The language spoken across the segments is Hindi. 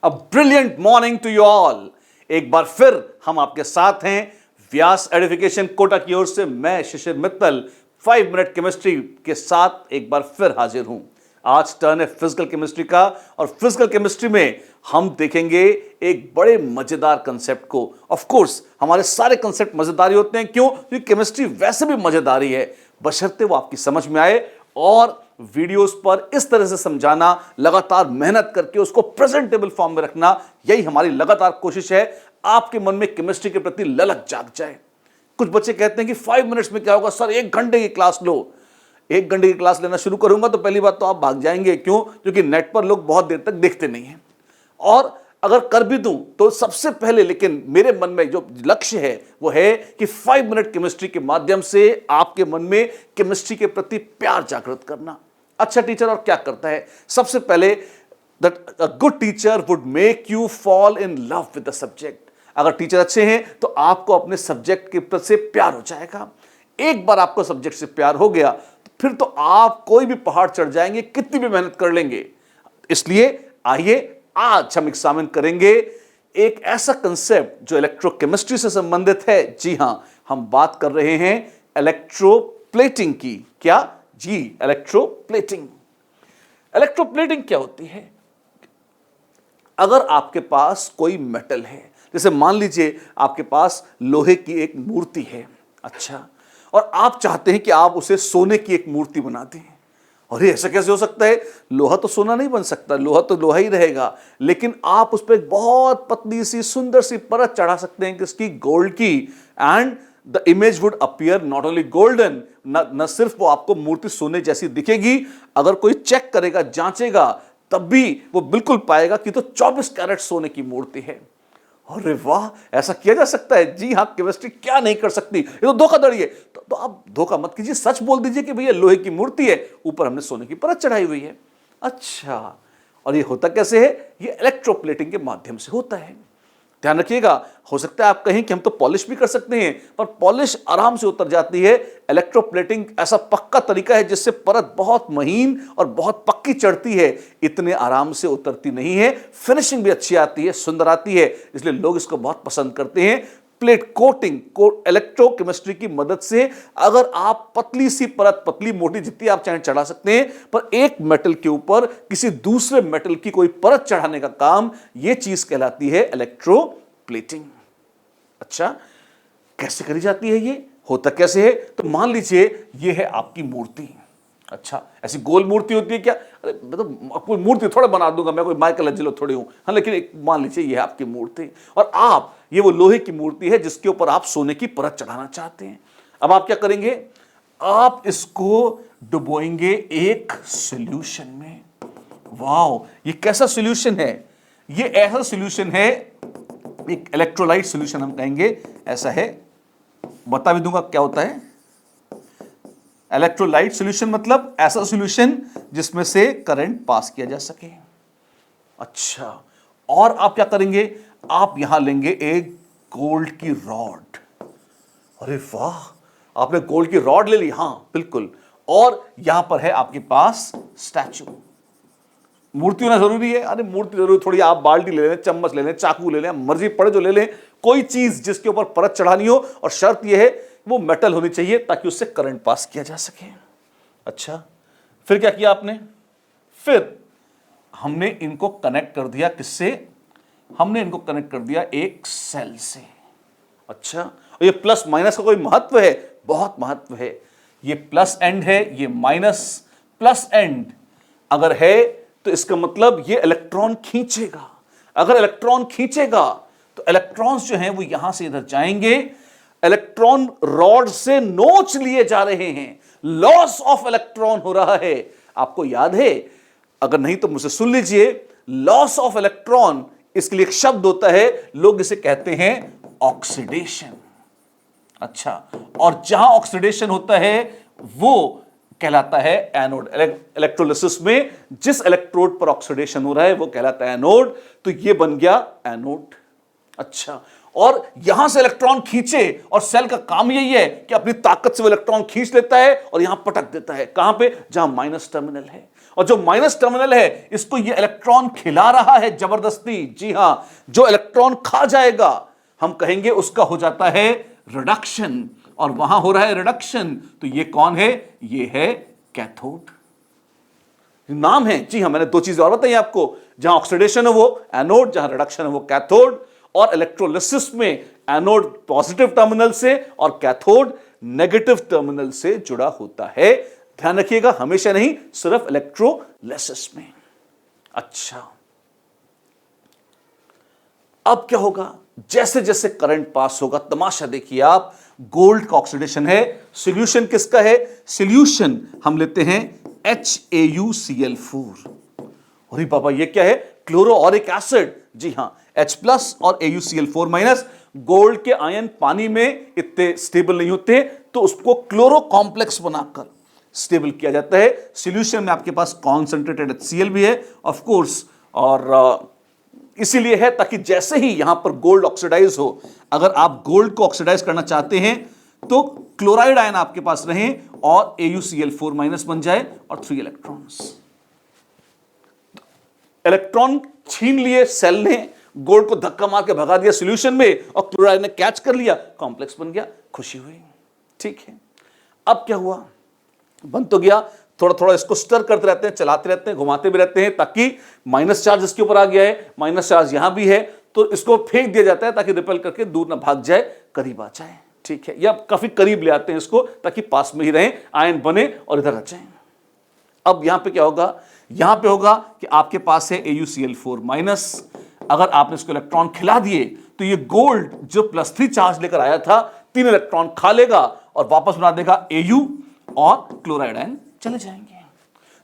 A brilliant morning to you all. एक बार फिर हम आपके साथ हैं व्यास एडिफिकेशन कोटा की ओर से। मैं शिशिर मित्तल 5 मिनट केमिस्ट्री के साथ एक बार फिर हाजिर हूं। आज टर्न है फिजिकल केमिस्ट्री का और फिजिकल केमिस्ट्री में हम देखेंगे एक बड़े मजेदार कंसेप्ट को। ऑफ कोर्स हमारे सारे कंसेप्ट मजेदार ही होते हैं, क्यों? क्योंकि केमिस्ट्री वैसे भी मजेदारी है, बशर्ते वो आपकी समझ में आए। और वीडियोस पर इस तरह से समझाना, लगातार मेहनत करके उसको प्रेजेंटेबल फॉर्म में रखना, यही हमारी लगातार कोशिश है। आपके मन में केमिस्ट्री के प्रति ललक जाग जाए। कुछ बच्चे कहते हैं कि 5 मिनट्स में क्या होगा सर, 1 घंटे की क्लास लो। 1 घंटे की क्लास लेना शुरू करूंगा तो पहली बात तो आप भाग जाएंगे। क्यों? क्योंकि नेट पर लोग बहुत देर तक देखते नहीं हैं। और अगर कर भी दूं तो सबसे पहले, लेकिन मेरे मन में जो लक्ष्य है वो है कि 5 मिनट केमिस्ट्री के माध्यम से आपके मन में केमिस्ट्री के प्रति प्यार जागृत करना। अच्छा टीचर और क्या करता है? सबसे पहले that a good teacher would make you fall in love with the subject. अगर टीचर अच्छे हैं तो आपको अपने सब्जेक्ट के प्रति से प्यार हो जाएगा। एक बार आपको सब्जेक्ट से प्यार हो गया तो फिर तो आप कोई भी पहाड़ चढ़ जाएंगे, कितनी भी मेहनत कर लेंगे। इसलिए आइए आज हम एग्जामिन करेंगे एक ऐसा कंसेप्ट जो इलेक्ट्रोकेमिस्ट्री से संबंधित है। जी हां, हम बात कर रहे हैं इलेक्ट्रोप्लेटिंग की। क्या जी? इलेक्ट्रोप्लेटिंग। इलेक्ट्रोप्लेटिंग क्या होती है? अगर आपके पास कोई मेटल है, जैसे मान लीजिए आपके पास लोहे की एक मूर्ति है, अच्छा, और आप चाहते हैं कि आप उसे सोने की एक मूर्ति बना दें। और ये ऐसा कैसे हो सकता है? लोहा तो सोना नहीं बन सकता, लोहा तो लोहा ही रहेगा। लेकिन आप उस पर एक बहुत पतली सी सुंदर सी परत चढ़ा सकते हैं किसकी? गोल्ड की। And the image would appear not only golden, न सिर्फ वो आपको मूर्ति सोने जैसी दिखेगी, अगर कोई चेक करेगा, जांचेगा, तब भी वो बिल्कुल पाएगा कि तो 24 कैरेट सोने की मूर्ति है। अरे वाह, ऐसा किया जा सकता है? जी हाँ, केमिस्ट्री क्या नहीं कर सकती। ये तो धोखाधड़ी है। तो आप धोखा मत कीजिए, सच बोल दीजिए कि भैया लोहे की मूर्ति है, ऊपर हमने सोने की परत चढ़ाई हुई है। अच्छा, और ये होता कैसे है? ये इलेक्ट्रोप्लेटिंग के माध्यम से होता है। ध्यान रखिएगा, हो सकता है आप कहें कि हम तो पॉलिश भी कर सकते हैं, पर पॉलिश आराम से उतर जाती है। इलेक्ट्रोप्लेटिंग ऐसा पक्का तरीका है जिससे परत बहुत महीन और बहुत पक्की चढ़ती है, इतने आराम से उतरती नहीं है। फिनिशिंग भी अच्छी आती है, सुंदर आती है, इसलिए लोग इसको बहुत पसंद करते हैं। प्लेट कोटिंग को इलेक्ट्रोकेमिस्ट्री की मदद से अगर आप पतली सी परत, पतली मोटी जितनी आप चाहें चढ़ा सकते हैं, पर एक मेटल के ऊपर किसी दूसरे मेटल की कोई परत चढ़ाने का काम, यह चीज कहलाती है इलेक्ट्रोप्लेटिंग। अच्छा, कैसे करी जाती है? ये होता कैसे है? तो मान लीजिए ये है आपकी मूर्ति। अच्छा, ऐसी गोल मूर्ति होती है क्या? अरे मतलब कोई मूर्ति थोड़ा बना दूंगा मैं, कोई माइकल एंजेलो थोड़ी हूं। हाँ, लेकिन एक मान लीजिए ये है आपकी मूर्ति और आप, ये वो लोहे की मूर्ति है जिसके ऊपर आप सोने की परत चढ़ाना चाहते हैं। अब आप क्या करेंगे? आप इसको डुबोएंगे एक सॉल्यूशन में। वाह, ये कैसा सॉल्यूशन है? ये ऐसा सॉल्यूशन है, एक इलेक्ट्रोलाइट सॉल्यूशन हम कहेंगे, ऐसा है। बता भी दूंगा क्या होता है। इलेक्ट्रोलाइट सॉल्यूशन मतलब ऐसा सॉल्यूशन जिसमें से करंट पास किया जा सके। अच्छा, और आप क्या करेंगे? आप यहां लेंगे एक गोल्ड की रॉड। अरे वाह, आपने गोल्ड की रॉड ले ली। हां बिल्कुल। और यहां पर है आपके पास स्टैचू। मूर्ति होना जरूरी है? अरे मूर्ति जरूरी थोड़ी, आप बाल्टी ले लें, चम्मच ले लें, चाकू ले लें, मर्जी पड़े जो ले लें, कोई चीज जिसके ऊपर परत चढ़ानी हो, और शर्त यह है वो मेटल होनी चाहिए ताकि उससे करंट पास किया जा सके। अच्छा, फिर क्या किया आपने? फिर हमने इनको कनेक्ट कर दिया किससे? हमने इनको कनेक्ट कर दिया एक सेल से। अच्छा, और ये प्लस माइनस का कोई महत्व है? बहुत महत्व है। ये प्लस एंड है, ये माइनस। प्लस एंड अगर है तो इसका मतलब ये इलेक्ट्रॉन खींचेगा। अगर इलेक्ट्रॉन खींचेगा तो इलेक्ट्रॉन्स जो हैं वो यहां से इधर जाएंगे। इलेक्ट्रॉन रॉड से नोच लिए जा रहे हैं, लॉस ऑफ इलेक्ट्रॉन हो रहा है। आपको याद है? अगर नहीं तो मुझसे सुन लीजिए। लॉस ऑफ इलेक्ट्रॉन, इसके लिए एक शब्द होता है, लोग इसे कहते हैं ऑक्सीडेशन। अच्छा, और जहां ऑक्सीडेशन होता है वो कहलाता है एनोड। इलेक्ट्रोलिसिस में जिस इलेक्ट्रोड पर ऑक्सीडेशन हो रहा है वो कहलाता है एनोड। तो ये बन गया एनोड। अच्छा, और यहां से इलेक्ट्रॉन खींचे, और सेल का काम यही है कि अपनी ताकत से वो इलेक्ट्रॉन खींच लेता है और यहां पटक देता है। कहां पे? जहां माइनस टर्मिनल है। और जो माइनस टर्मिनल है इसको ये इलेक्ट्रॉन खिला रहा है जबरदस्ती। जी हां, जो इलेक्ट्रॉन खा जाएगा हम कहेंगे उसका हो जाता है रिडक्शन, और वहां हो रहा है रिडक्शन, तो ये कौन है? ये है कैथोड। नाम है। जी हां, मैंने दो चीजें और बताई आपको, जहां ऑक्सीडेशन है वो एनोड, जहां रिडक्शन है वो कैथोड। और इलेक्ट्रोलिसिस में एनोड पॉजिटिव टर्मिनल से और कैथोड नेगेटिव टर्मिनल से जुड़ा होता है। ध्यान रखिएगा, हमेशा नहीं, सिर्फ इलेक्ट्रोलिसिस में। अच्छा, अब क्या होगा? जैसे जैसे करंट पास होगा, तमाशा देखिए आप, गोल्ड का ऑक्सीडेशन है। सॉल्यूशन किसका है? सॉल्यूशन हम लेते हैं HAuCl4। अरे बाबा, ये क्या है? क्लोरोऑरिक एसिड। जी हां, H+ और AuCl4-। गोल्ड के आयन पानी में इतने स्टेबल नहीं होते, तो उसको क्लोरो कॉम्प्लेक्स बनाकर स्टेबल किया जाता है। सॉल्यूशन में आपके पास कॉन्सेंट्रेटेड HCl भी है ऑफ कोर्स, और इसीलिए है ताकि जैसे ही यहां पर गोल्ड ऑक्सीडाइज हो, अगर आप गोल्ड को ऑक्सीडाइज करना चाहते हैं तो क्लोराइड आयन आपके पास रहे और AuCl4- बन जाए और 3 इलेक्ट्रॉन्स। इलेक्ट्रॉन छीन लिए सेल ने, गोल्ड को धक्का मार के भगा दिया सॉल्यूशन में, और क्लोराइड ने कैच कर लिया, कॉम्प्लेक्स बन गया, खुशी हुई। ठीक है, अब क्या हुआ? बन तो गया, थोड़ा थोड़ा इसको स्टर करते रहते हैं, चलाते रहते हैं, घुमाते भी रहते हैं, ताकि माइनस चार्ज इसके ऊपर आ गया है, माइनस चार्ज यहां भी है, तो इसको फेंक दिया जाता है ताकि रिपेल करके दूर ना भाग जाए, करीब आ जाए। ठीक है, या काफी करीब ले आते हैं इसको ताकि पास में ही रहे, आयन बने और इधर आ जाए। अब यहां पे क्या होगा? यहां पे होगा कि आपके पास है AuCl4-। अगर आपने इसको इलेक्ट्रॉन खिला दिए तो ये गोल्ड जो +3 चार्ज लेकर आया था, 3 इलेक्ट्रॉन खा लेगा और वापस बना देगा Au, और क्लोराइड आयन चले जाएंगे।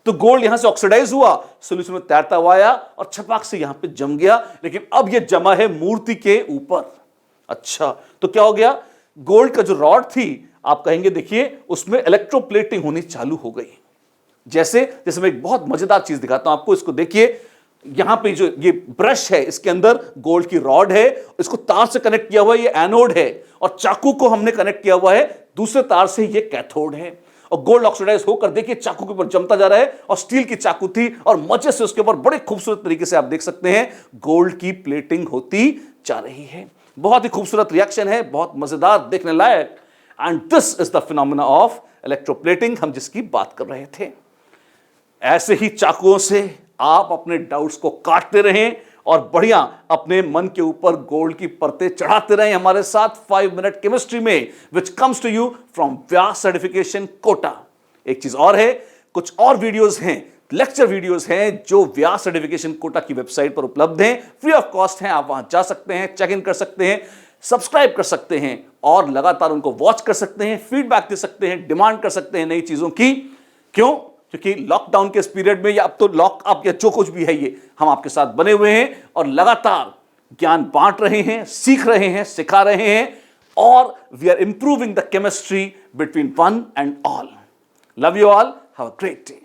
तो गोल्ड यहां से ऑक्सीडाइज हुआ, सॉल्यूशन में तैरता हुआ आया और छपाक से यहां पे जम गया, लेकिन अब ये जमा है मूर्ति के ऊपर। अच्छा, तो क्या हो गया? गोल्ड का जो रॉड थी, आप कहेंगे देखिए उसमें इलेक्ट्रोप्लेटिंग होनी चालू हो गई। जैसे जैसे मैं एक बहुत मजेदार चीज दिखाता हूं आपको, इसको देखिए। यहां पे जो ये ब्रश है, इसके अंदर गोल्ड की रॉड है, इसको तार से कनेक्ट किया हुआ है, ये एनोड है, और चाकू को हमने कनेक्ट किया हुआ है दूसरे तार से, ये कैथोड है। और गोल्ड ऑक्सीडाइज होकर देखिए चाकू के ऊपर जमता जा रहा है, और स्टील की चाकू थी, और मजे से उसके ऊपर बड़े खूबसूरत तरीके से आप देख सकते हैं गोल्ड की प्लेटिंग होती जा रही है। बहुत ही खूबसूरत रिएक्शन है, बहुत मजेदार, देखने लायक। And this is the phenomena of electroplating, हम जिसकी बात कर रहे थे। ऐसे ही चाकुओं से आप अपने डाउट्स को काटते रहें और बढ़िया अपने मन के ऊपर गोल्ड की परतें चढ़ाते रहें हमारे साथ 5 मिनट केमिस्ट्री में, which comes to you from Vyas certification Kota. एक चीज और है, कुछ और वीडियोस हैं, लेक्चर वीडियोस हैं जो व्यास सर्टिफिकेशन कोटा की वेबसाइट पर उपलब्ध हैं, फ्री ऑफ कॉस्ट हैं। आप वहां जा सकते हैं, चेक इन कर सकते हैं, सब्सक्राइब कर सकते हैं और लगातार उनको वॉच कर सकते हैं, फीडबैक दे सकते हैं, डिमांड कर सकते हैं नई चीजों की। क्यों? क्योंकि लॉकडाउन के इस पीरियड में, या अब तो लॉक अप या जो कुछ भी है, ये हम आपके साथ बने हुए हैं और लगातार ज्ञान बांट रहे हैं, सीख रहे हैं, सिखा रहे हैं, और we are improving the chemistry between one and all. Love you all, have a great day.